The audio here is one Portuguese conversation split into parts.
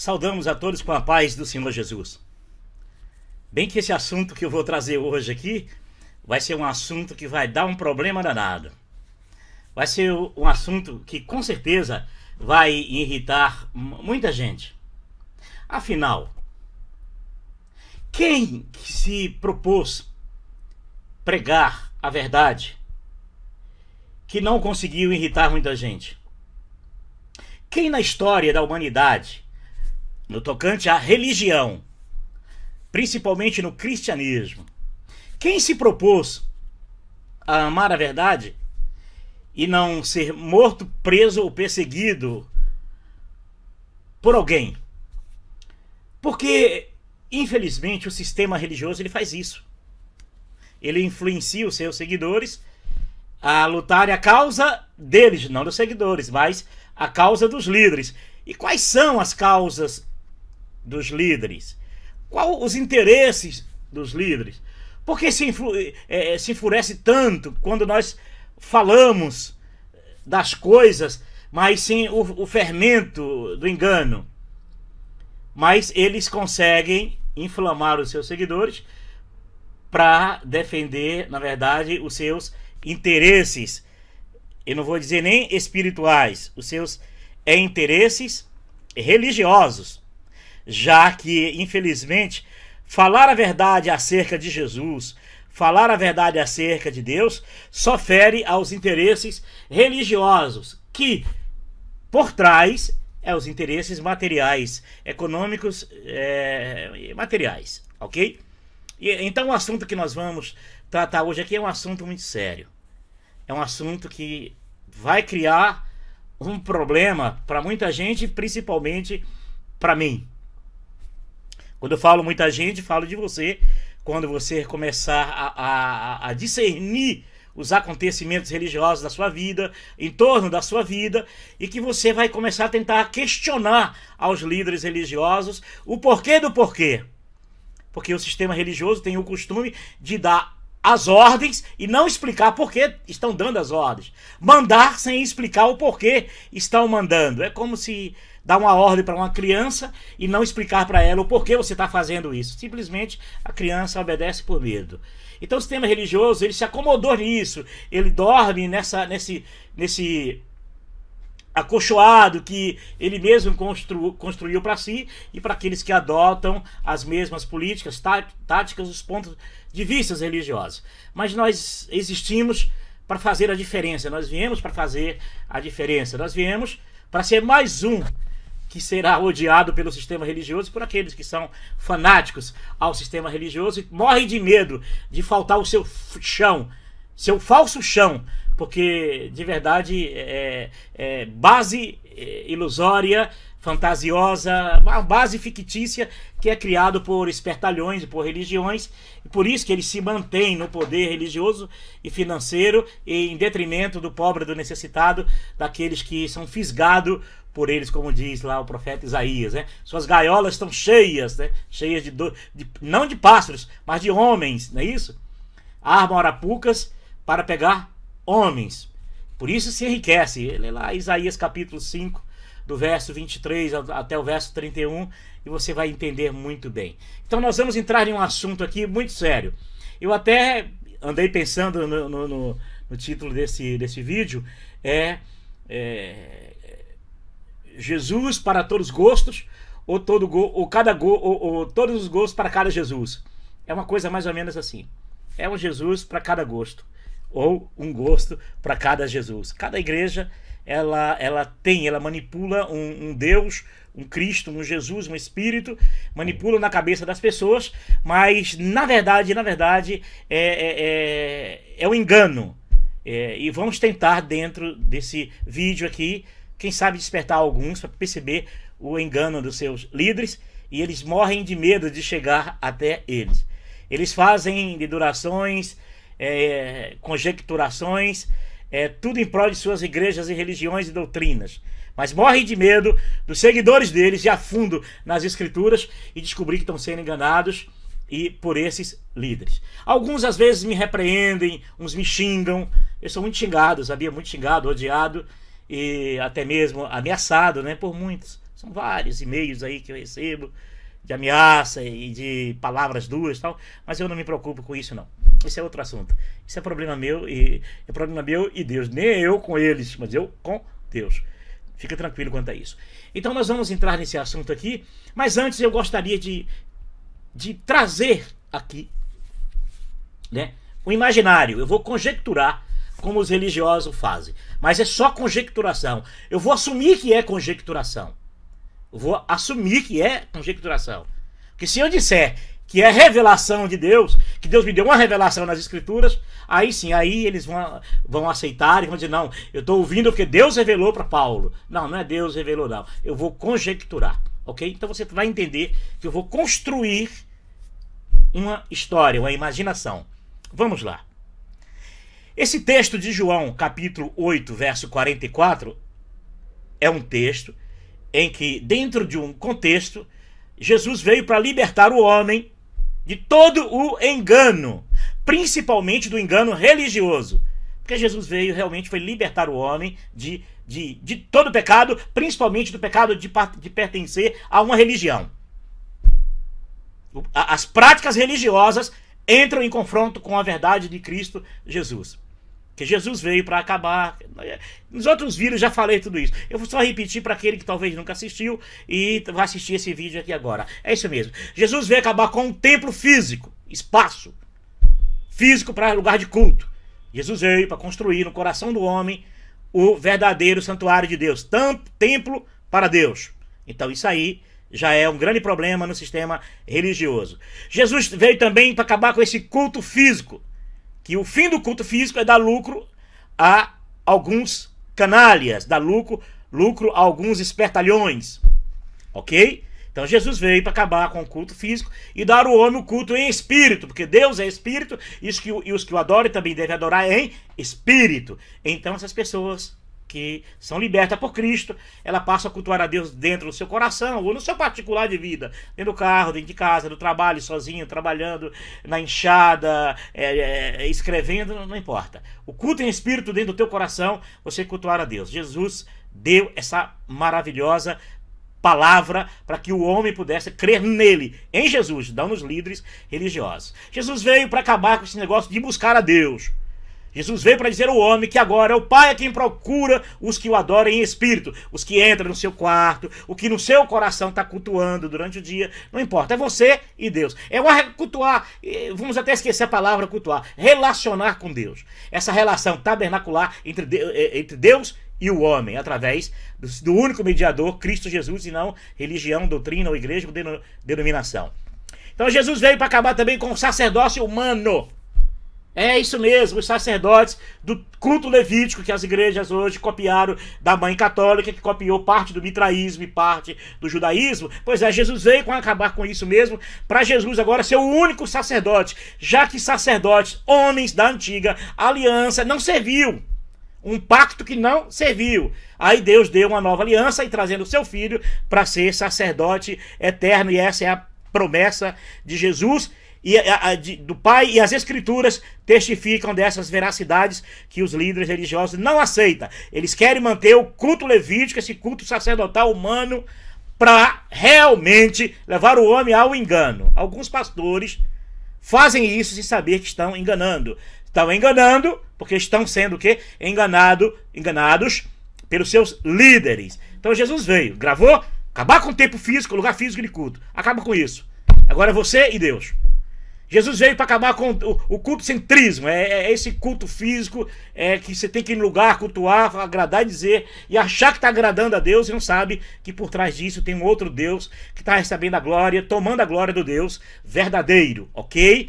Saudamos a todos com a paz do Senhor Jesus. Bem que esse assunto que eu vou trazer hoje aqui vai ser um assunto que vai dar um problema danado. Vai ser um assunto que com certeza vai irritar muita gente. Afinal, quem se propôs pregar a verdade que não conseguiu irritar muita gente? Quem na história da humanidade, no tocante à religião, principalmente no cristianismo, quem se propôs a amar a verdade e não ser morto, preso ou perseguido por alguém? Porque, infelizmente, o sistema religioso ele faz isso. Ele influencia os seus seguidores a lutarem a causa deles, não dos seguidores, mas a causa dos líderes. E quais são as causas dos líderes? Quais os interesses dos líderes? Por que se enfurece tanto quando nós falamos das coisas, mas sem o fermento do engano? Mas eles conseguem inflamar os seus seguidores para defender, na verdade, os seus interesses. Eu não vou dizer nem espirituais, os seus interesses religiosos. Já que, infelizmente, falar a verdade acerca de Jesus, falar a verdade acerca de Deus, só fere aos interesses religiosos, que, por trás, os interesses materiais, econômicos, materiais, ok? E, então o assunto que nós vamos tratar hoje aqui é um assunto muito sério. É um assunto que vai criar um problema para muita gente, principalmente para mim. Quando eu falo muita gente, falo de você. Quando você começar a discernir os acontecimentos religiosos da sua vida, em torno da sua vida, e que você vai começar a tentar questionar aos líderes religiosos o porquê do porquê. Porque o sistema religioso tem o costume de dar as ordens e não explicar por que estão dando as ordens. Mandar sem explicar o porquê estão mandando. É como se dar uma ordem para uma criança e não explicar para ela o porquê você está fazendo isso. Simplesmente a criança obedece por medo. Então o sistema religioso ele se acomodou nisso. Ele dorme nesse acolchoado que ele mesmo construiu para si e para aqueles que adotam as mesmas políticas, táticas, os pontos de vista religiosos. Mas nós existimos para fazer a diferença. Nós viemos para fazer a diferença. Nós viemos para ser mais um que será odiado pelo sistema religioso, por aqueles que são fanáticos ao sistema religioso e morrem de medo de faltar o seu chão, seu falso chão, porque de verdade é base ilusória, fantasiosa, uma base fictícia que é criado por espertalhões e por religiões, e por isso que eles se mantêm no poder religioso e financeiro e em detrimento do pobre, do necessitado, daqueles que são fisgados por eles, como diz lá o profeta Isaías, né? Suas gaiolas estão cheias, né? Cheias não de pássaros, mas de homens, não é isso? Armam arapucas para pegar homens. Por isso se enriquece. Ele é lá Isaías capítulo 5, do verso 23 até o verso 31, e você vai entender muito bem. Então nós vamos entrar em um assunto aqui muito sério. Eu até andei pensando no título desse vídeo, Jesus para todos os gostos, ou todos os gostos para cada Jesus. É uma coisa mais ou menos assim. É um Jesus para cada gosto, ou um gosto para cada Jesus. Cada igreja ela manipula um Deus, um Cristo, um Jesus, um Espírito, manipula na cabeça das pessoas, mas na verdade é um engano. E vamos tentar, dentro desse vídeo aqui, quem sabe despertar alguns para perceber o engano dos seus líderes, e eles morrem de medo de chegar até eles. Eles fazem dedurações, conjecturações, tudo em prol de suas igrejas e religiões e doutrinas, mas morrem de medo dos seguidores deles e a fundo nas escrituras e descobrir que estão sendo enganados e por esses líderes. Alguns às vezes me repreendem, uns me xingam. Eu sou muito xingado, sabia? Muito xingado, odiado e até mesmo ameaçado, né, por muitos. São vários e-mails aí que eu recebo de ameaça e de palavras duras e tal, mas eu não me preocupo com isso não. Esse é outro assunto. Isso é problema meu e Deus. Nem eu com eles, mas eu com Deus. Fica tranquilo quanto a isso. Então nós vamos entrar nesse assunto aqui, mas antes eu gostaria de trazer aqui, né, o imaginário. Eu vou conjecturar como os religiosos fazem, mas é só conjecturação. Eu vou assumir que é conjecturação. Eu vou assumir que é conjecturação. Porque se eu disser que é revelação de Deus, que Deus me deu uma revelação nas Escrituras, aí sim, aí eles vão aceitar e vão dizer, não, eu estou ouvindo porque Deus revelou para Paulo. Não, não é Deus revelou, não. Eu vou conjecturar, ok? Então você vai entender que eu vou construir uma história, uma imaginação. Vamos lá. Esse texto de João, capítulo 8, verso 44, é um texto em que, dentro de um contexto, Jesus veio para libertar o homem de todo o engano, principalmente do engano religioso. Porque Jesus veio realmente foi libertar o homem de todo o pecado, principalmente do pecado de pertencer a uma religião. As práticas religiosas entram em confronto com a verdade de Cristo Jesus. Que Jesus veio para acabar. Nos outros vídeos já falei tudo isso. Eu vou só repetir para aquele que talvez nunca assistiu e vai assistir esse vídeo aqui agora. É isso mesmo. Jesus veio acabar com um templo físico, espaço físico para lugar de culto. Jesus veio para construir no coração do homem o verdadeiro santuário de Deus, templo para Deus. Então isso aí já é um grande problema no sistema religioso. Jesus veio também para acabar com esse culto físico, que o fim do culto físico é dar lucro a alguns canalhas, dar lucro a alguns espertalhões, ok? Então Jesus veio para acabar com o culto físico e dar ao homem o culto em espírito, porque Deus é espírito e os que o adoram também devem adorar em espírito. Então essas pessoas que são libertas por Cristo, ela passa a cultuar a Deus dentro do seu coração ou no seu particular de vida, dentro do carro, dentro de casa, no trabalho, sozinho, trabalhando, na enxada, escrevendo, não importa. O culto em espírito dentro do teu coração, você cultuar a Deus. Jesus deu essa maravilhosa palavra para que o homem pudesse crer nele, em Jesus, não nos líderes religiosos. Jesus veio para acabar com esse negócio de buscar a Deus. Jesus veio para dizer ao homem que agora o Pai é quem procura os que o adoram em espírito, os que entram no seu quarto, o que no seu coração está cultuando durante o dia, não importa, é você e Deus. É cultuar, vamos até esquecer a palavra cultuar, relacionar com Deus. Essa relação tabernacular entre Deus e o homem, através do único mediador, Cristo Jesus, e não religião, doutrina ou igreja ou denominação. Então Jesus veio para acabar também com o sacerdócio humano. É isso mesmo, os sacerdotes do culto levítico que as igrejas hoje copiaram da mãe católica, que copiou parte do mitraísmo e parte do judaísmo. Pois é, Jesus veio para acabar com isso mesmo, para Jesus agora ser o único sacerdote, já que sacerdotes, homens da antiga aliança, não serviu. Um pacto que não serviu. Aí Deus deu uma nova aliança e trazendo o seu filho para ser sacerdote eterno, e essa é a promessa de Jesus do Pai, e as Escrituras testificam dessas veracidades que os líderes religiosos não aceitam. Eles querem manter o culto levítico, esse culto sacerdotal humano, para realmente levar o homem ao engano. Alguns pastores fazem isso sem saber que estão enganando. Estão enganando porque estão sendo o quê? Enganados pelos seus líderes. Então Jesus veio, gravou, acabar com o tempo físico, o lugar físico de culto. Acaba com isso. Agora é você e Deus. Jesus veio para acabar com o cultocentrismo, esse culto físico que você tem que ir no lugar, cultuar, agradar e dizer, e achar que está agradando a Deus e não sabe que por trás disso tem um outro Deus que está recebendo a glória, tomando a glória do Deus verdadeiro, ok?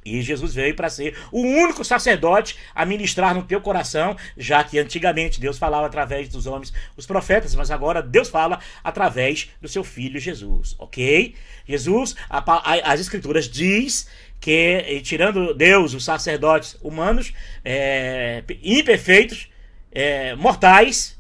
E Jesus veio para ser o único sacerdote a ministrar no teu coração, já que antigamente Deus falava através dos homens, os profetas, mas agora Deus fala através do seu Filho Jesus, ok? Jesus, as Escrituras diz que, tirando Deus, os sacerdotes humanos, imperfeitos, mortais,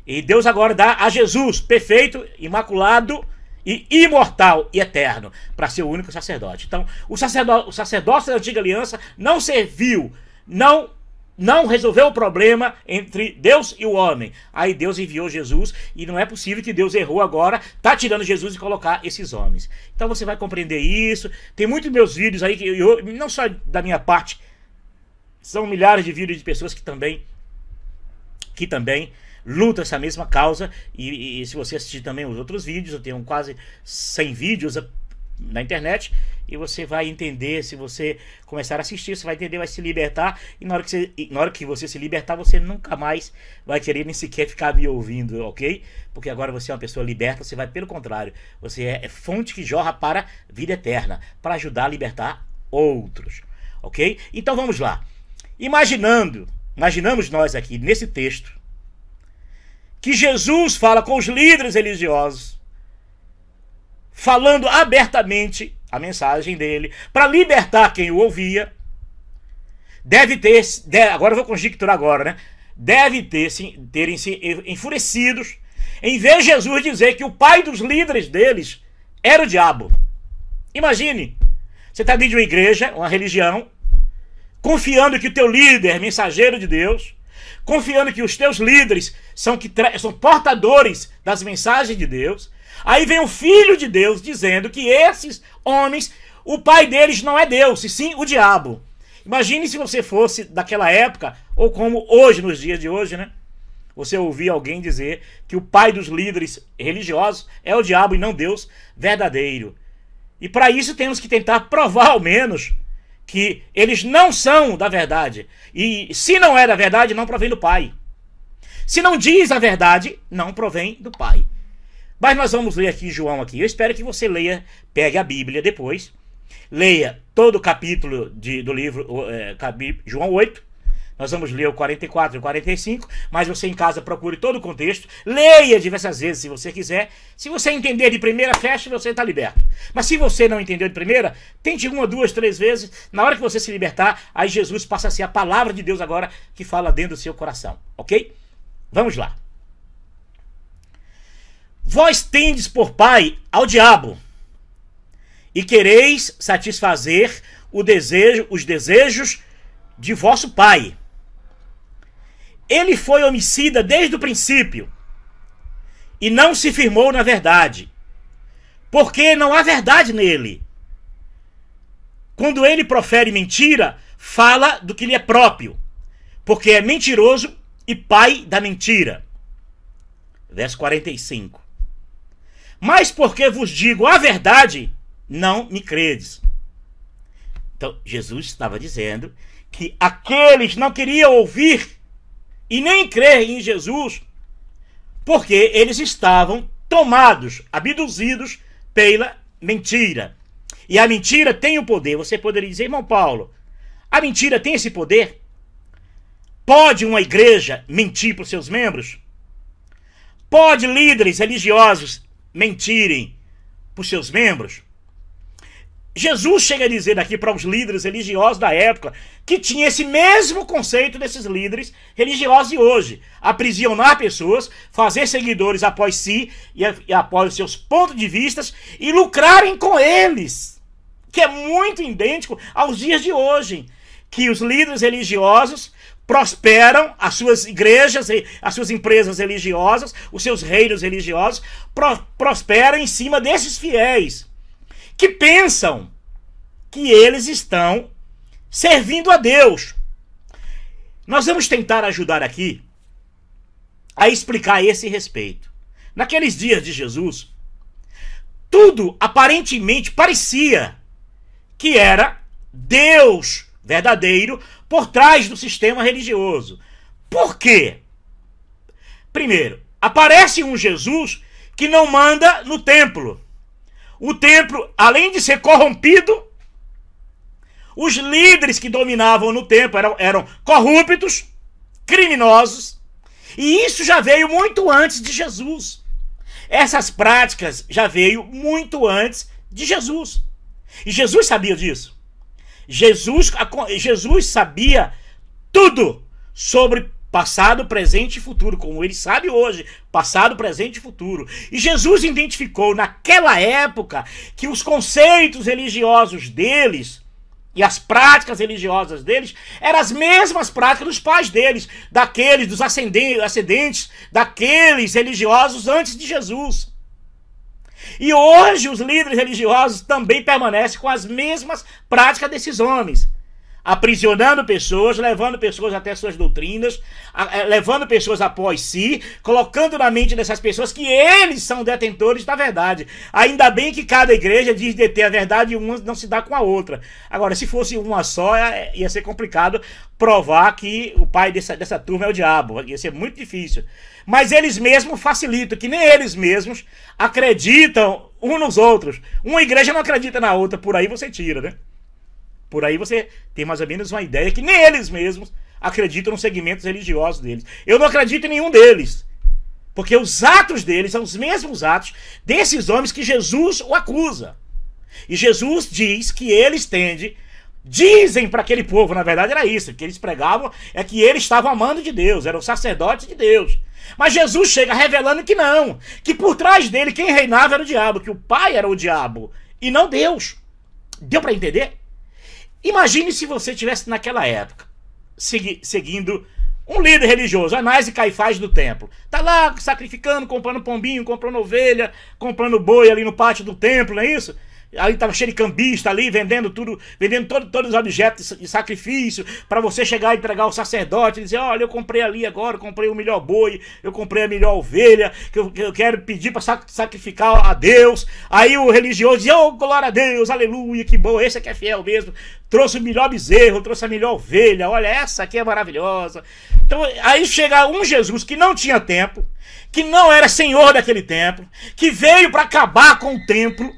e Deus agora dá a Jesus, perfeito, imaculado, e imortal e eterno, para ser o único sacerdote. Então, o sacerdócio da antiga aliança não serviu, não não resolveu o problema entre Deus e o homem. Aí Deus enviou Jesus e não é possível que Deus errou agora, tá tirando Jesus e colocar esses homens. Então você vai compreender isso. Tem muitos meus vídeos aí, que não só da minha parte, são milhares de vídeos de pessoas que também lutam essa mesma causa. E se você assistir também os outros vídeos, eu tenho quase 100 vídeos na internet, e você vai entender. Se você começar a assistir, você vai entender, vai se libertar, e na hora que você se libertar, você nunca mais vai querer nem sequer ficar me ouvindo, ok? Porque agora você é uma pessoa liberta, você vai pelo contrário, você é fonte que jorra para a vida eterna, para ajudar a libertar outros, ok? Então vamos lá. Imaginamos nós aqui nesse texto que Jesus fala com os líderes religiosos, falando abertamente a mensagem dele, para libertar quem o ouvia. Agora eu vou conjecturar agora, né? Deve terem se enfurecidos em ver Jesus dizer que o pai dos líderes deles era o diabo. Imagine, você está dentro de uma igreja, uma religião, confiando que o teu líder é mensageiro de Deus, confiando que os teus líderes são portadores das mensagens de Deus. Aí vem o Filho de Deus dizendo que esses homens, o pai deles não é Deus, e sim o diabo. Imagine se você fosse daquela época, ou como hoje, nos dias de hoje, né? Você ouvir alguém dizer que o pai dos líderes religiosos é o diabo e não Deus verdadeiro. E para isso temos que tentar provar ao menos que eles não são da verdade. E se não é da verdade, não provém do Pai. Se não diz a verdade, não provém do Pai. Mas nós vamos ler aqui João aqui. Eu espero que você leia, pegue a Bíblia depois, leia todo o capítulo do livro João 8. Nós vamos ler o 44 e o 45, mas você em casa procure todo o contexto, leia diversas vezes se você quiser. Se você entender de primeira, fecha e você está liberto. Mas se você não entendeu de primeira, tente 1, 2, 3 vezes. Na hora que você se libertar, aí Jesus passa a ser a palavra de Deus agora que fala dentro do seu coração, ok? Vamos lá. Vós tendes por pai ao diabo, e quereis satisfazer os desejos de vosso pai. Ele foi homicida desde o princípio, e não se firmou na verdade, porque não há verdade nele. Quando ele profere mentira, fala do que lhe é próprio, porque é mentiroso e pai da mentira. Verso 45. Mas porque vos digo a verdade, não me credes. Então, Jesus estava dizendo que aqueles não queriam ouvir e nem crer em Jesus, porque eles estavam tomados, abduzidos pela mentira. E a mentira tem o poder. Você poderia dizer, irmão Paulo, a mentira tem esse poder? Pode uma igreja mentir para os seus membros? Pode líderes religiosos mentirem para os seus membros? Jesus chega a dizer aqui para os líderes religiosos da época que tinha esse mesmo conceito desses líderes religiosos de hoje. Aprisionar pessoas, fazer seguidores após si e após os seus pontos de vista e lucrarem com eles. Que é muito idêntico aos dias de hoje. Que os líderes religiosos prosperam, as suas igrejas, as suas empresas religiosas, os seus reinos religiosos prosperam em cima desses fiéis, que pensam que eles estão servindo a Deus. Nós vamos tentar ajudar aqui a explicar esse respeito. Naqueles dias de Jesus, tudo aparentemente parecia que era Deus verdadeiro por trás do sistema religioso. Por quê? Primeiro, aparece um Jesus que não manda no templo. O templo, além de ser corrompido, os líderes que dominavam no templo eram corruptos, criminosos, e isso já veio muito antes de Jesus. Essas práticas já veio muito antes de Jesus. E Jesus sabia disso. Jesus sabia tudo sobre passado, presente e futuro, como ele sabe hoje, passado, presente e futuro. E Jesus identificou naquela época que os conceitos religiosos deles E as práticas religiosas deles eram as mesmas práticas dos pais deles, dos ascendentes, daqueles religiosos antes de Jesus. E hoje os líderes religiosos também permanecem com as mesmas práticas desses homens, aprisionando pessoas, levando pessoas até suas doutrinas, levando pessoas após si, colocando na mente dessas pessoas que eles são detentores da verdade. Ainda bem que cada igreja diz deter a verdade e uma não se dá com a outra. Agora, se fosse uma só, ia ser complicado provar que o pai dessa turma é o diabo. Ia ser muito difícil. Mas eles mesmos facilitam, que nem eles mesmos acreditam uns nos outros. Uma igreja não acredita na outra, por aí você tira, né? Por aí você tem mais ou menos uma ideia que nem eles mesmos acreditam nos segmentos religiosos deles. Eu não acredito em nenhum deles, porque os atos deles são os mesmos atos desses homens que Jesus o acusa. E Jesus diz que eles dizem para aquele povo, na verdade era isso, que eles pregavam, é que eles estavam amando de Deus, eram sacerdotes de Deus. Mas Jesus chega revelando que não, que por trás dele quem reinava era o diabo, que o pai era o diabo e não Deus. Deu para entender? Imagine se você estivesse naquela época, seguindo um líder religioso, Anás e Caifás do templo. Tá lá sacrificando, comprando pombinho, comprando ovelha, comprando boi ali no pátio do templo, não é isso? Ali estava cheio de cambista ali, vendendo tudo, todos os objetos de sacrifício, para você chegar e entregar ao sacerdote e dizer, olha, eu comprei ali agora, eu comprei o melhor boi, eu comprei a melhor ovelha, que eu quero pedir para sacrificar a Deus. Aí o religioso diz, oh, glória a Deus, aleluia, que bom, esse aqui é fiel mesmo, trouxe o melhor bezerro, trouxe a melhor ovelha, olha, essa aqui é maravilhosa. Então aí chega um Jesus que não tinha templo, que não era senhor daquele templo, que veio para acabar com o templo,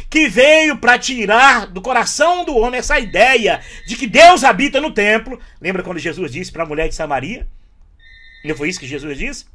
que veio para tirar do coração do homem essa ideia de que Deus habita no templo. Lembra quando Jesus disse para a mulher de Samaria? Não foi isso que Jesus disse?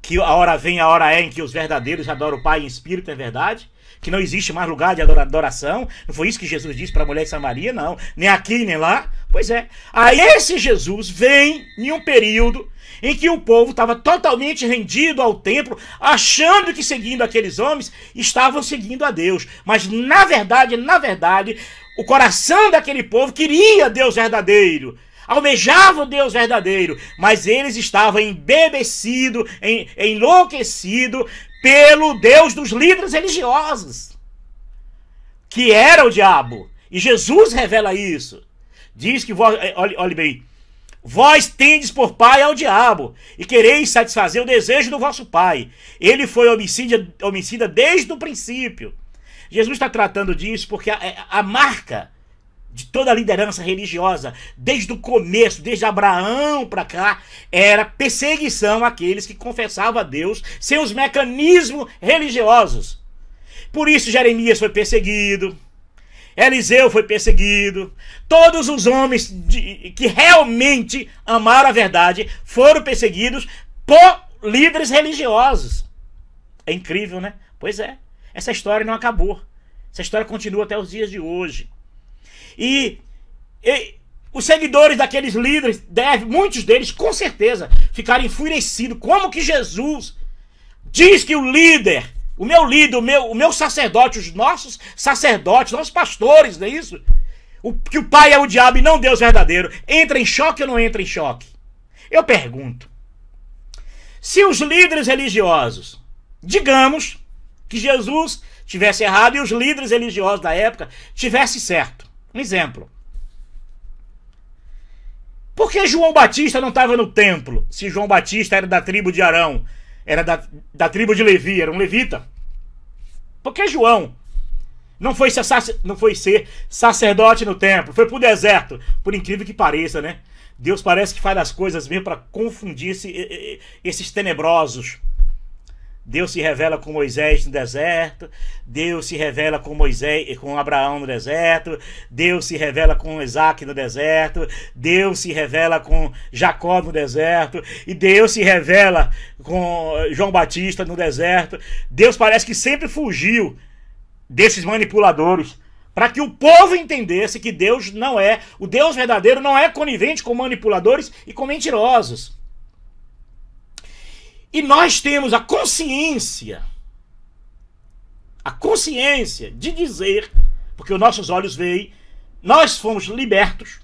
Que a hora vem, a hora é em que os verdadeiros adoram o Pai em espírito, é verdade? Que não existe mais lugar de adoração. Não foi isso que Jesus disse para a mulher de Samaria? Não. Nem aqui, nem lá. Pois é. Aí esse Jesus vem em um período em que o povo estava totalmente rendido ao templo, achando que seguindo aqueles homens, estavam seguindo a Deus. Mas na verdade, o coração daquele povo queria Deus verdadeiro, almejava o Deus verdadeiro, mas eles estavam embebecidos, enlouquecidos pelo Deus dos líderes religiosos, que era o diabo. E Jesus revela isso. Diz que, olhe bem, vós tendes por pai ao diabo, e quereis satisfazer o desejo do vosso pai. Ele foi homicida desde o princípio. Jesus está tratando disso porque a marca de toda a liderança religiosa, desde o começo, desde Abraão para cá, era perseguição àqueles que confessavam a Deus sem os mecanismos religiosos. Por isso Jeremias foi perseguido, Eliseu foi perseguido, todos os homens que realmente amaram a verdade foram perseguidos por líderes religiosos. É incrível, né? Pois é, essa história não acabou. Essa história continua até os dias de hoje. E os seguidores daqueles líderes muitos deles, com certeza, ficaram enfurecidos. Como que Jesus diz que o líder, o meu líder, o meu sacerdote, os nossos sacerdotes, nossos pastores, não é isso? Que o pai é o diabo e não Deus verdadeiro. Entra em choque ou não entra em choque? Eu pergunto. Se os líderes religiosos, digamos que Jesus tivesse errado e os líderes religiosos da época tivessem certo. Um exemplo. Por que João Batista não estava no templo? Se João Batista era da tribo de Arão, era da tribo de Levi, era um levita. Por que João não foi ser sacerdote no templo? Foi para o deserto. Por incrível que pareça, né? Deus parece que faz as coisas mesmo para confundir esses tenebrosos. Deus se revela com Moisés no deserto, Deus se revela com Abraão no deserto, Deus se revela com Isaac no deserto, Deus se revela com Jacó no deserto, e Deus se revela com João Batista no deserto. Deus parece que sempre fugiu desses manipuladores, para que o povo entendesse que Deus não é, o Deus verdadeiro não é conivente com manipuladores e com mentirosos. E nós temos a consciência de dizer porque os nossos olhos veem, nós fomos libertos.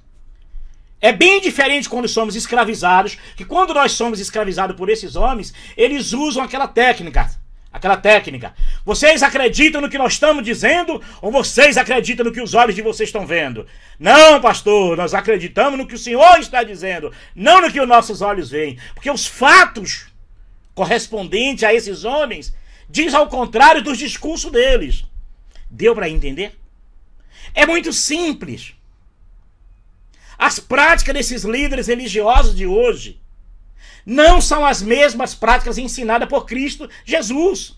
É bem diferente quando somos escravizados, que quando nós somos escravizados por esses homens, eles usam aquela técnica. Vocês acreditam no que nós estamos dizendo ou vocês acreditam no que os olhos de vocês estão vendo? Não, pastor, nós acreditamos no que o Senhor está dizendo, não no que os nossos olhos veem. Porque os fatos correspondentes a esses homens diz ao contrário dos discursos deles. Deu para entender? É muito simples. As práticas desses líderes religiosos de hoje não são as mesmas práticas ensinadas por Cristo Jesus.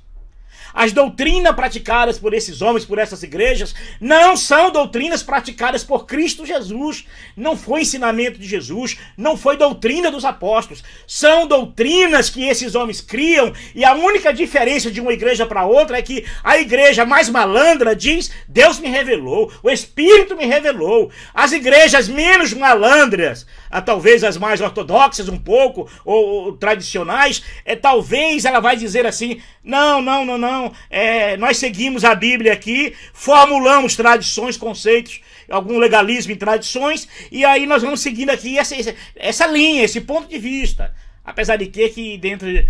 As doutrinas praticadas por esses homens, por essas igrejas, não são doutrinas praticadas por Cristo Jesus. Não foi ensinamento de Jesus, não foi doutrina dos apóstolos. São doutrinas que esses homens criam, e a única diferença de uma igreja para outra é que a igreja mais malandra diz: Deus me revelou, o Espírito me revelou. As igrejas menos malandras, talvez as mais ortodoxas um pouco, ou tradicionais, talvez ela vai dizer assim: não, nós seguimos a Bíblia aqui, formulamos tradições, conceitos, algum legalismo em tradições, e aí nós vamos seguindo aqui essa linha, esse ponto de vista. Apesar de que dentro de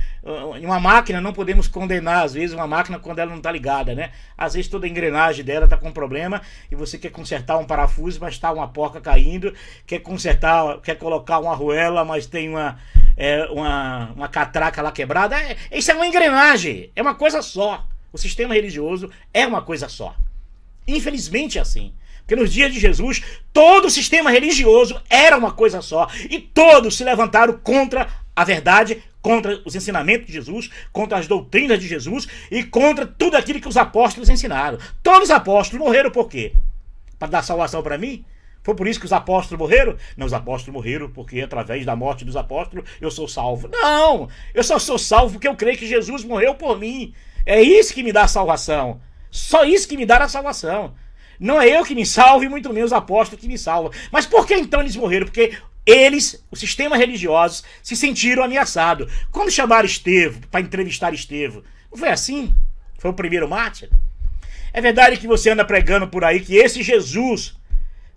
uma máquina não podemos condenar, às vezes, uma máquina quando ela não está ligada, né? Às vezes toda a engrenagem dela está com problema e você quer consertar um parafuso, mas está uma porca caindo, quer colocar uma arruela, mas tem uma catraca lá quebrada. Isso é uma engrenagem, é uma coisa só. O sistema religioso é uma coisa só. Infelizmente é assim. Porque nos dias de Jesus, todo o sistema religioso era uma coisa só. E todos se levantaram contra a verdade, contra os ensinamentos de Jesus, contra as doutrinas de Jesus e contra tudo aquilo que os apóstolos ensinaram. Todos os apóstolos morreram por quê? Para dar salvação para mim? Foi por isso que os apóstolos morreram? Não, os apóstolos morreram porque através da morte dos apóstolos eu sou salvo. Não! Eu só sou salvo porque eu creio que Jesus morreu por mim. É isso que me dá a salvação. Só isso que me dá a salvação. Não é eu que me salvo e muito menos os apóstolos que me salvam. Mas por que então eles morreram? Porque eles, o sistema religioso, se sentiram ameaçados. Quando chamaram Estevão para entrevistar Estevão, não foi assim? Foi o primeiro mártir? É verdade que você anda pregando por aí que esse Jesus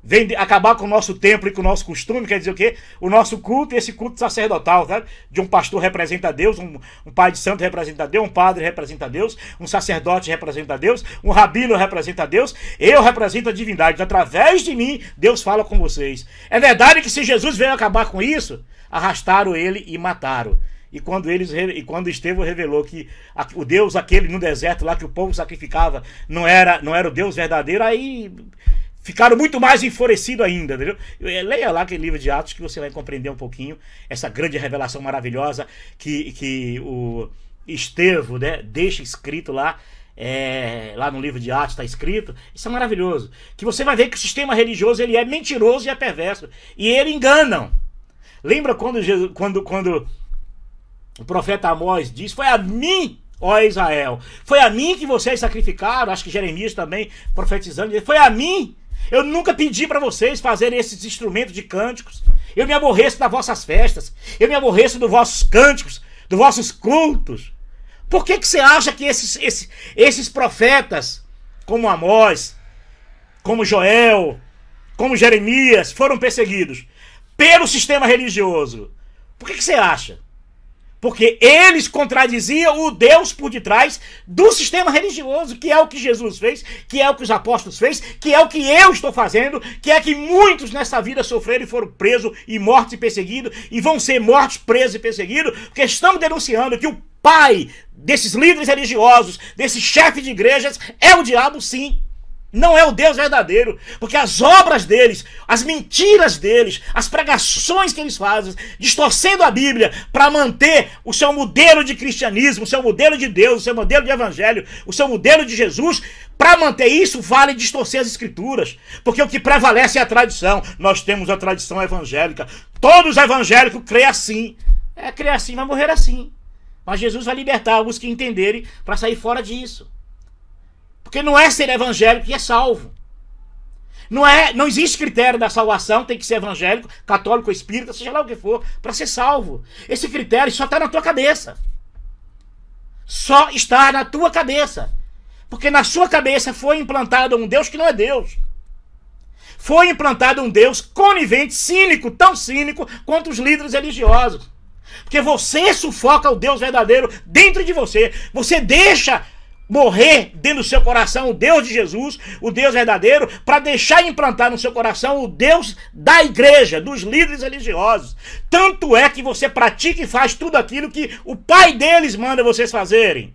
vem acabar com o nosso templo e com o nosso costume, quer dizer o quê? O nosso culto, esse culto sacerdotal, tá? De um pastor representa a Deus, um pai de santo representa a Deus, um padre representa a Deus, um sacerdote representa a Deus, um rabino representa a Deus, eu represento a divindade. Através de mim, Deus fala com vocês. É verdade que se Jesus veio acabar com isso, arrastaram ele e mataram. E quando Estevão revelou que o Deus aquele no deserto lá que o povo sacrificava não era o Deus verdadeiro, aí ficaram muito mais enfurecidos ainda, entendeu? Leia lá aquele livro de Atos que você vai compreender um pouquinho essa grande revelação maravilhosa que o Estevão, né, deixa escrito lá. Lá no livro de Atos está escrito. Isso é maravilhoso. Que você vai ver que o sistema religioso ele é mentiroso e é perverso. E ele enganam. Lembra quando o profeta Amós diz: foi a mim, ó Israel, foi a mim que vocês sacrificaram. Acho que Jeremias também profetizando, foi a mim. Eu nunca pedi para vocês fazerem esses instrumentos de cânticos. Eu me aborreço das vossas festas. Eu me aborreço dos vossos cânticos, dos vossos cultos. Por que você acha que esses profetas, como Amós, como Joel, como Jeremias, foram perseguidos pelo sistema religioso? Por que você acha? Porque eles contradiziam o Deus por detrás do sistema religioso, que é o que Jesus fez, que é o que os apóstolos fez, que é o que eu estou fazendo, que é que muitos nessa vida sofreram e foram presos e mortos e perseguidos, e vão ser mortos, presos e perseguidos, porque estamos denunciando que o pai desses líderes religiosos, desses chefes de igrejas, é o diabo, sim. Não é o Deus verdadeiro, porque as obras deles, as mentiras deles, as pregações que eles fazem, distorcendo a Bíblia para manter o seu modelo de cristianismo, o seu modelo de Deus, o seu modelo de evangelho, o seu modelo de Jesus, para manter isso vale distorcer as escrituras, porque o que prevalece é a tradição. Nós temos a tradição evangélica, todos os evangélicos creem assim. Crer assim, vai morrer assim. Mas Jesus vai libertar os que entenderem para sair fora disso. Porque não é ser evangélico que é salvo. Não existe critério da salvação, tem que ser evangélico, católico, espírita, seja lá o que for, para ser salvo. Esse critério só está na tua cabeça. Só está na tua cabeça. Porque na sua cabeça foi implantado um Deus que não é Deus. Foi implantado um Deus conivente, cínico, tão cínico quanto os líderes religiosos. Porque você sufoca o Deus verdadeiro dentro de você. Você deixa morrer dentro do seu coração o Deus de Jesus, o Deus verdadeiro, para deixar implantar no seu coração o Deus da igreja, dos líderes religiosos. Tanto é que você pratica e faz tudo aquilo que o pai deles manda vocês fazerem.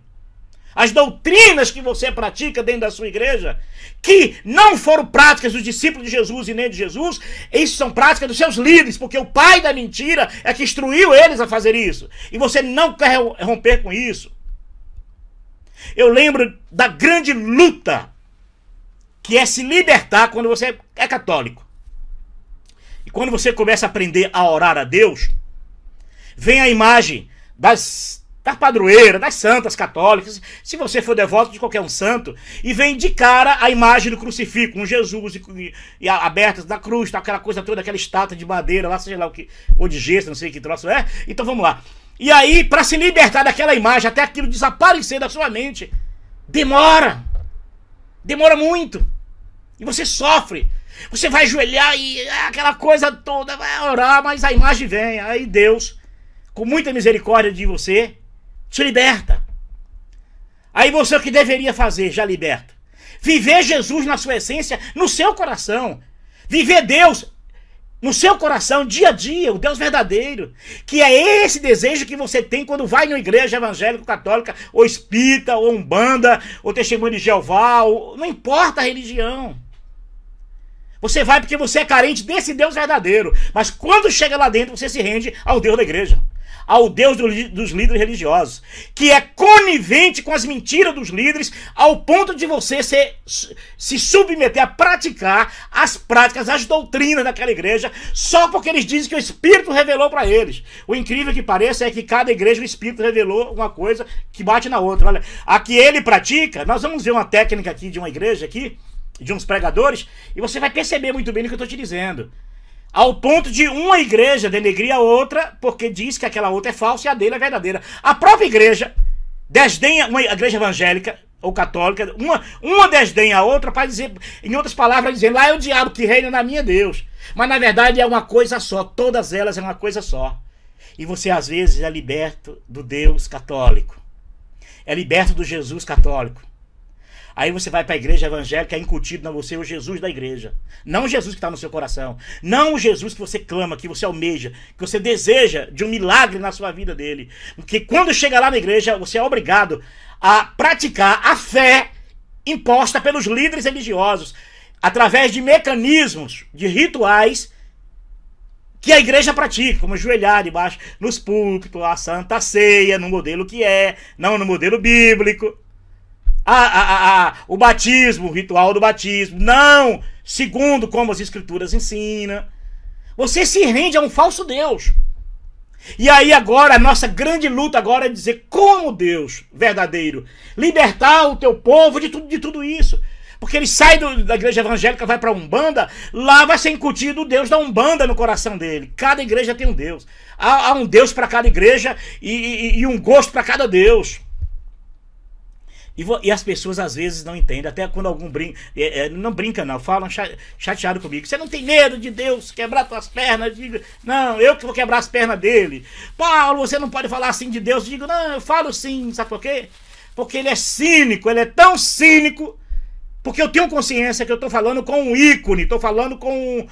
As doutrinas que você pratica dentro da sua igreja, que não foram práticas dos discípulos de Jesus e nem de Jesus, isso são práticas dos seus líderes, porque o pai da mentira é que instruiu eles a fazer isso. E você não quer romper com isso. Eu lembro da grande luta que é se libertar quando você é católico. E quando você começa a aprender a orar a Deus, vem a imagem das padroeiras, das santas católicas, se você for devoto de qualquer um santo, e vem de cara a imagem do crucifixo, com Jesus e abertas da cruz, tá, aquela coisa toda, aquela estátua de madeira, lá seja lá o que, ou de gesso, não sei que troço é. Então vamos lá. E aí, para se libertar daquela imagem, até aquilo desaparecer da sua mente, demora muito, e você sofre. Você vai ajoelhar e aquela coisa toda, vai orar, mas a imagem vem, aí Deus, com muita misericórdia de você, te liberta. Aí você o que deveria fazer, já liberta. Viver Jesus na sua essência, no seu coração. Viver Deus no seu coração, dia a dia, o Deus verdadeiro. Que é esse desejo que você tem quando vai numa igreja evangélica, católica, ou espírita, ou umbanda, ou testemunho de Jeová, ou, não importa a religião. Você vai porque você é carente desse Deus verdadeiro. Mas quando chega lá dentro, você se rende ao Deus da igreja. Ao Deus dos líderes religiosos, que é conivente com as mentiras dos líderes, ao ponto de você se submeter a praticar as práticas, as doutrinas daquela igreja, só porque eles dizem que o Espírito revelou para eles. O incrível que pareça é que cada igreja o Espírito revelou uma coisa que bate na outra. Olha, a que ele pratica, nós vamos ver uma técnica aqui de uma igreja aqui, de uns pregadores, e você vai perceber muito bem o que eu estou te dizendo. Ao ponto de uma igreja denegrir a outra, porque diz que aquela outra é falsa e a dele é verdadeira. A própria igreja desdenha, uma igreja evangélica ou católica, uma desdenha a outra para dizer, em outras palavras, dizendo, lá é o diabo que reina, na minha Deus. Mas na verdade é uma coisa só, todas elas é uma coisa só. E você às vezes é liberto do Deus católico. É liberto do Jesus católico. Aí você vai para a igreja evangélica, é incutido na você o Jesus da igreja. Não o Jesus que está no seu coração. Não o Jesus que você clama, que você almeja, que você deseja de um milagre na sua vida dele. Porque quando chega lá na igreja, você é obrigado a praticar a fé imposta pelos líderes religiosos, através de mecanismos, de rituais que a igreja pratica, como ajoelhar debaixo nos púlpitos, a Santa Ceia, no modelo que é, não no modelo bíblico. O batismo, o ritual do batismo, não segundo como as escrituras ensinam. Você se rende a um falso Deus. E aí agora, a nossa grande luta agora é dizer como Deus verdadeiro libertar o teu povo de tudo isso. Porque ele sai da igreja evangélica, vai para a Umbanda, lá vai ser incutido o Deus da Umbanda no coração dele. Cada igreja tem um Deus. Há um Deus para cada igreja e um gosto para cada Deus. E as pessoas às vezes não entendem, até quando algum brinca, não brinca não, falam chateado comigo. Você não tem medo de Deus quebrar tuas pernas? Digo, não, eu que vou quebrar as pernas dele. Paulo, você não pode falar assim de Deus. Digo, não, eu falo sim, sabe por quê? Porque ele é cínico, ele é tão cínico, porque eu tenho consciência que eu estou falando com um ícone, estou falando com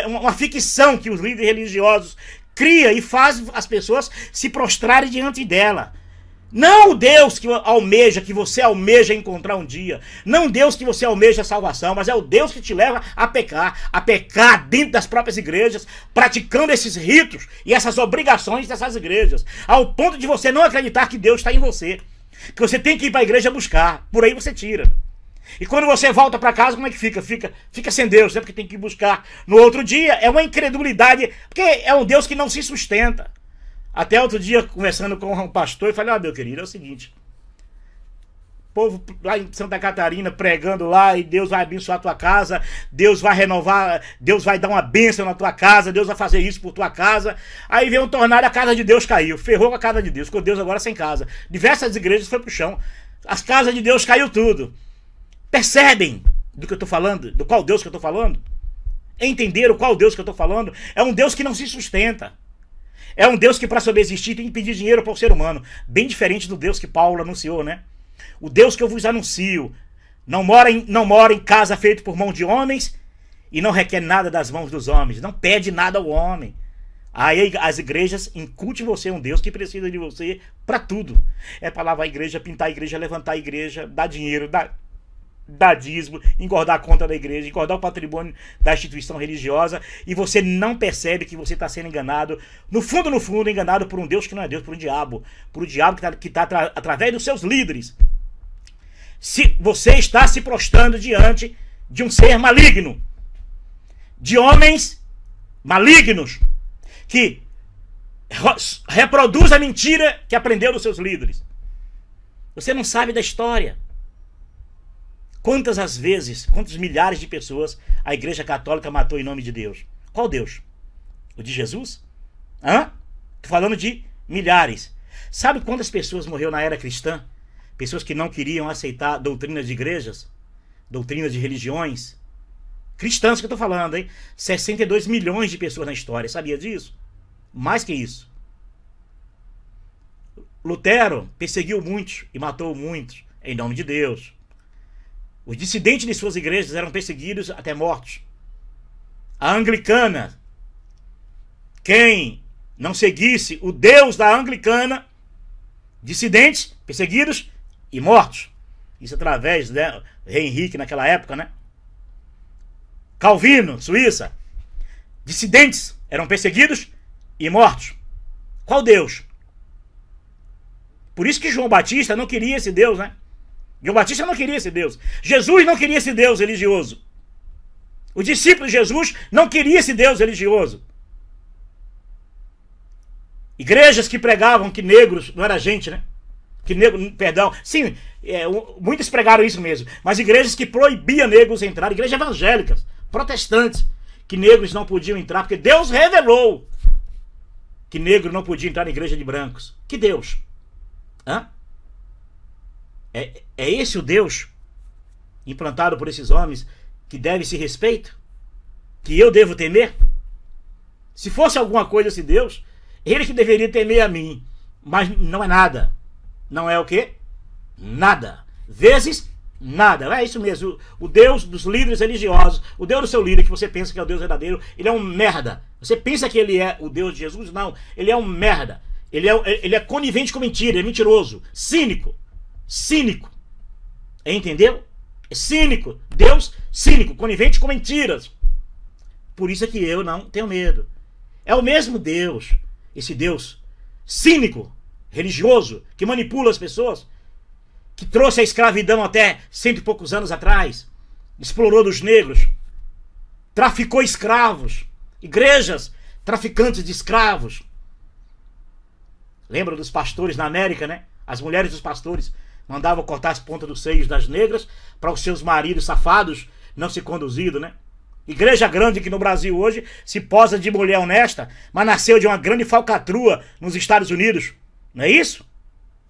uma ficção que os líderes religiosos criam e faz as pessoas se prostrarem diante dela. Não o Deus que almeja, que você almeja encontrar um dia. Não o Deus que você almeja a salvação, mas é o Deus que te leva a pecar dentro das próprias igrejas, praticando esses ritos e essas obrigações dessas igrejas, ao ponto de você não acreditar que Deus está em você, que você tem que ir para a igreja buscar, por aí você tira. E quando você volta para casa, como é que fica? Fica sem Deus, né? Porque tem que buscar. No outro dia, é uma incredulidade, porque é um Deus que não se sustenta. Até outro dia, conversando com um pastor, eu falei, meu querido, é o seguinte, o povo lá em Santa Catarina pregando lá, e Deus vai abençoar a tua casa, Deus vai renovar, Deus vai dar uma bênção na tua casa, Deus vai fazer isso por tua casa. Aí veio um tornado, a casa de Deus caiu, ferrou com a casa de Deus, ficou Deus agora sem casa. Diversas igrejas foi pro chão, as casas de Deus caiu tudo. Percebem do que eu estou falando? Do qual Deus que eu estou falando? Entenderam qual Deus que eu estou falando? É um Deus que não se sustenta. É um Deus que para subsistir tem que pedir dinheiro para o ser humano. Bem diferente do Deus que Paulo anunciou, né? O Deus que eu vos anuncio não mora em casa feita por mão de homens e não requer nada das mãos dos homens. Não pede nada ao homem. Aí as igrejas incutem em você um Deus que precisa de você para tudo. É para lavar a igreja, pintar a igreja, levantar a igreja, dar dinheiro, dar dízimo, engordar a conta da igreja, engordar o patrimônio da instituição religiosa, e você não percebe que você está sendo enganado, no fundo, enganado por um Deus que não é Deus, por um diabo que está através dos seus líderes. Se você está se prostrando diante de um ser maligno, de homens malignos, que reproduz a mentira que aprendeu dos seus líderes. Você não sabe da história. Quantas milhares de pessoas a Igreja Católica matou em nome de Deus? Qual Deus? O de Jesus? Tô falando de milhares. Sabe quantas pessoas morreram na era cristã? Pessoas que não queriam aceitar doutrinas de igrejas, doutrinas de religiões. Cristãs que eu tô falando, hein? 62 milhões de pessoas na história. Sabia disso? Mais que isso. Lutero perseguiu muitos e matou muitos em nome de Deus. Os dissidentes de suas igrejas eram perseguidos até mortos. A anglicana, quem não seguisse o Deus da anglicana, dissidentes, perseguidos e mortos. Isso através do rei Henrique naquela época, né? Calvino, Suíça, dissidentes eram perseguidos e mortos. Qual Deus? Por isso que João Batista não queria esse Deus, né? João Batista não queria esse Deus. Jesus não queria esse Deus religioso. O discípulo de Jesus não queria esse Deus religioso. Igrejas que pregavam que negros não era gente, né? Que negro, perdão. Sim, muitos pregaram isso mesmo. Mas igrejas que proibiam negros entrar, igrejas evangélicas, protestantes, que negros não podiam entrar, porque Deus revelou que negro não podia entrar na igreja de brancos. Que Deus? É esse o Deus implantado por esses homens que deve se respeito? Que eu devo temer? Se fosse alguma coisa esse Deus, ele que deveria temer a mim. Mas não é nada. Não é o quê? Nada. Vezes nada. É isso mesmo. O Deus dos líderes religiosos, o Deus do seu líder, que você pensa que é o Deus verdadeiro, ele é um merda. Você pensa que ele é o Deus de Jesus? Não. Ele é um merda. Ele é conivente com mentira, ele é mentiroso, cínico. Cínico. Entendeu? É cínico. Deus cínico, conivente com mentiras. Por isso é que eu não tenho medo. É o mesmo Deus, esse Deus cínico, religioso, que manipula as pessoas, que trouxe a escravidão até 100 e poucos anos atrás, explorou dos negros, traficou escravos, igrejas traficantes de escravos. Lembra dos pastores na América, né? As mulheres dos pastores mandavam cortar as pontas dos seios das negras para os seus maridos safados não ser conduzidos, né? Igreja grande que no Brasil hoje se posa de mulher honesta, mas nasceu de uma grande falcatrua nos Estados Unidos. Não é isso?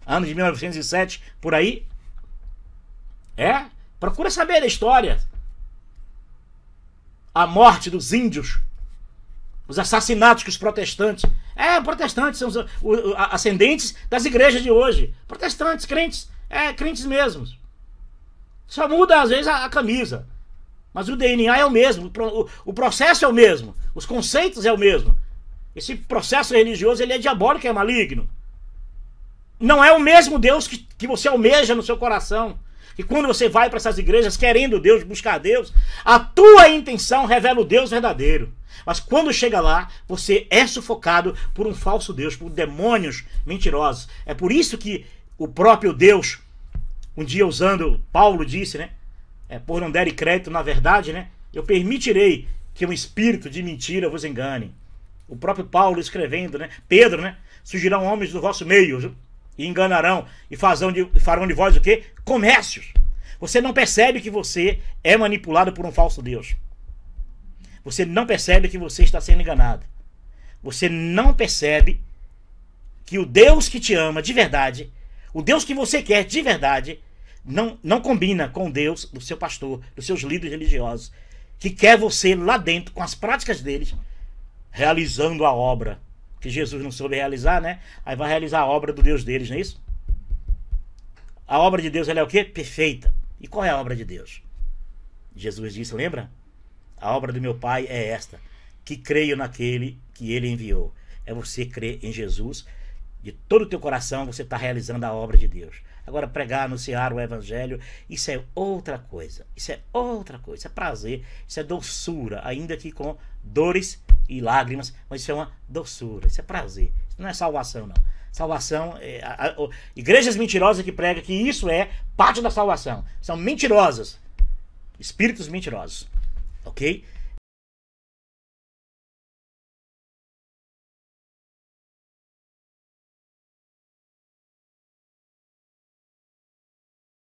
Ano de 1907, por aí. Procura saber da história. A morte dos índios. Os assassinatos que os protestantes... protestantes são os ascendentes das igrejas de hoje. Protestantes, crentes. Crentes mesmos. Só muda às vezes a camisa. Mas o DNA é o mesmo. O processo é o mesmo. Os conceitos é o mesmo. Esse processo religioso ele é diabólico, é maligno. Não é o mesmo Deus que você almeja no seu coração. E quando você vai para essas igrejas querendo Deus, buscar Deus, a tua intenção revela o Deus verdadeiro. Mas quando chega lá, você é sufocado por um falso Deus, por demônios mentirosos. É por isso que o próprio Deus, um dia usando, Paulo disse, né? Por não derem crédito na verdade, né? Eu permitirei que um espírito de mentira vos engane. O próprio Paulo escrevendo, né? Pedro, né? Surgirão homens do vosso meio e enganarão e farão de vós o quê? Comércios. Você não percebe que você é manipulado por um falso Deus. Você não percebe que você está sendo enganado. Você não percebe que o Deus que te ama de verdade, o Deus que você quer de verdade, não combina com Deus, do seu pastor, dos seus líderes religiosos, que quer você lá dentro, com as práticas deles, realizando a obra que Jesus não soube realizar, né? Aí vai realizar a obra do Deus deles, não é isso? A obra de Deus, ela é o quê? Perfeita. E qual é a obra de Deus? Jesus disse, lembra? A obra do meu Pai é esta, que creio naquele que ele enviou. É você crer em Jesus, de todo o teu coração você está realizando a obra de Deus. Agora, pregar, anunciar o evangelho, isso é outra coisa. Isso é outra coisa. Isso é prazer, isso é doçura, ainda que com dores e lágrimas, mas isso é uma doçura, isso é prazer. Isso não é salvação, não. Salvação, igrejas mentirosas que pregam que isso é parte da salvação. São mentirosas. Espíritos mentirosos. Ok?